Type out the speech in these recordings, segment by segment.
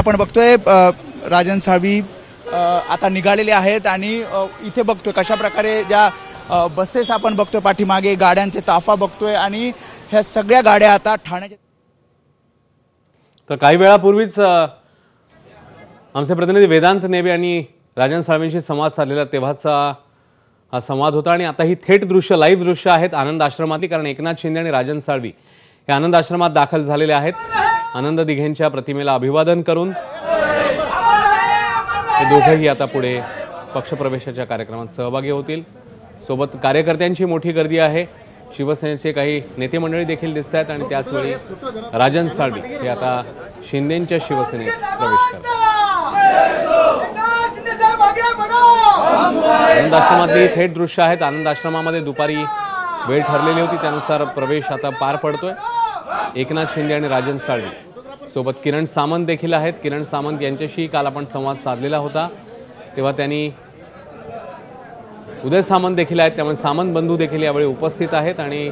आपण बघतोय राजन साळवी आता निघालेले आहेत आणि इथे बघतोय कशा प्रकारे ज्या बसेस आपण बघतोय पाठीमागे गाड्यांचे ताफा बघतोय आणि ह्या सगळ्या गाड्या आता ठाण्याच्या। तर काही वेळापूर्वीच आमचे प्रतिनिधी वेदांत नेबे आणि राजन साळवींशी संवाद साधलेला तेव्हाचा हा संवाद होता आणि आता ही थेट दृश्य लाईव्ह दृश्य आहेत आनंद आश्रमातली, कारण एकनाथ शिंदे आणि राजन साळवी हे आनंद आश्रमात दाखल झालेले आहेत। आनंद दिघेंच्या प्रतिमेला अभिवादन करून हे दोघेही आता पुढे पक्षप्रवेशाच्या कार्यक्रमात सहभागी होतील। सोबत कार्यकर्त्यांची मोठी गर्दी आहे, शिवसेनेचे काही नेते मंडळी देखील दिसत आहेत आणि त्याचवेळी राजन साळवी हे आता शिंदेंच्या शिवसेनेत प्रवेश करतात। आनंद आश्रमातली थेट दृश्य आहेत। आनंद आश्रमामध्ये दुपारी वेळ ठरलेली होती, त्यानुसार प्रवेश आता पार पडतोय। एकनाथ शिंदे आणि राजन साळवी सोबत किरण सामंत देखील आहेत। किरण सामंत यांच्याशी काल आपण संवाद साधलेला होता, तेव्हा त्यांनी उदय सामंत देखील आहेत, त्यामुळे सामंत बंधू देखील यावेळी उपस्थित आहेत आणि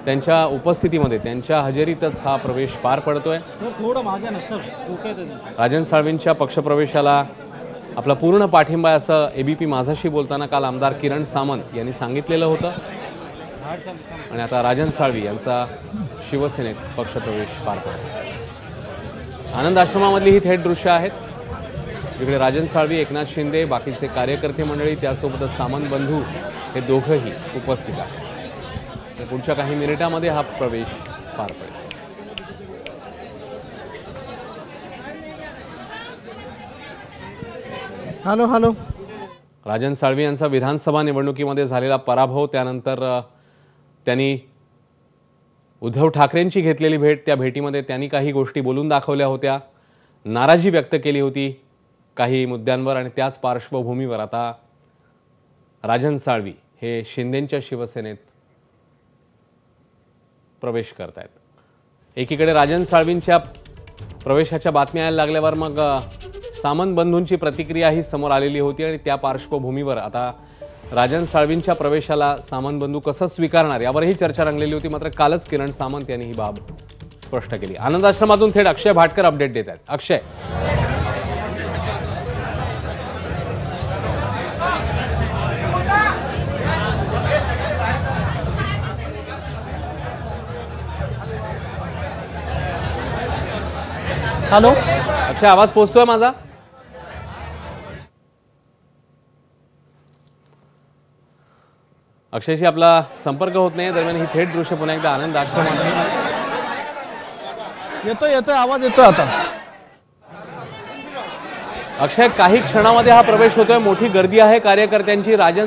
त्यांच्या उपस्थितीमध्ये त्यांच्या हजेरीतच हा प्रवेश पार पडतोय। राजन साळवींच्या पक्षप्रवेशाला आपला पूर्ण पाठिंबा असं एबीपी माझाशी बोलताना काल आमदार किरण सामंत यांनी सांगितलेलं होतं आणि आता राजन साळवी यांचा शिवसेनेत पक्षप्रवेश पार पडतो। आनंद आश्रमामधली ही थेट दृश्य आहेत, जिकडे राजन साळवी, एकनाथ शिंदे, बाकीचे कार्यकर्ते मंडळी, त्यासोबतच सामंत बंधू हे दोघंही उपस्थित आहेत। तर पुढच्या काही मिनिटांमध्ये हा प्रवेश पार पडेल। हॅलो हॅलो राजन साळवी यांचा विधानसभा निवडणुकीमध्ये झालेला पराभव, त्यानंतर त्यांनी उद्धव ठाकरेंची घेतलेली भेट, त्या भेटीमध्ये त्यांनी काही गोष्टी बोलून दाखवल्या होत्या, नाराजी व्यक्त केली होती काही मुद्द्यांवर आणि त्याच पार्श्वभूमीवर आता राजन साळवी हे शिंदेंच्या शिवसेनेत प्रवेश करत आहेत। एकीकडे राजन साळवींच्या प्रवेशाच्या बातम्या यायला लागल्यावर मग सामंत बंधूंची प्रतिक्रियाही समोर आलेली होती आणि त्या पार्श्वभूमीवर आता राजन साळवींच्या प्रवेशाला सामंत बंधू कसं स्वीकारणार यावरही चर्चा रंगलेली होती। मात्र कालच किरण सामंत यांनी ही बाब स्पष्ट केली। आनंद आश्रमातून थेट अक्षय भाटकर अपडेट देत आहेत। अक्षय, हॅलो अक्षय, आवाज पोहोचतोय माझा? अक्षयशी आपला संपर्क होत नाही, दरम्यान ही थेट दृश्य पुन्हा एकदा आनंद आश्रमात येतोय आवाज येतोय आता। अक्षय, काही क्षणामध्ये हा प्रवेश होतोय, मोठी गर्दी आहे कार्यकर्त्यांची। राजन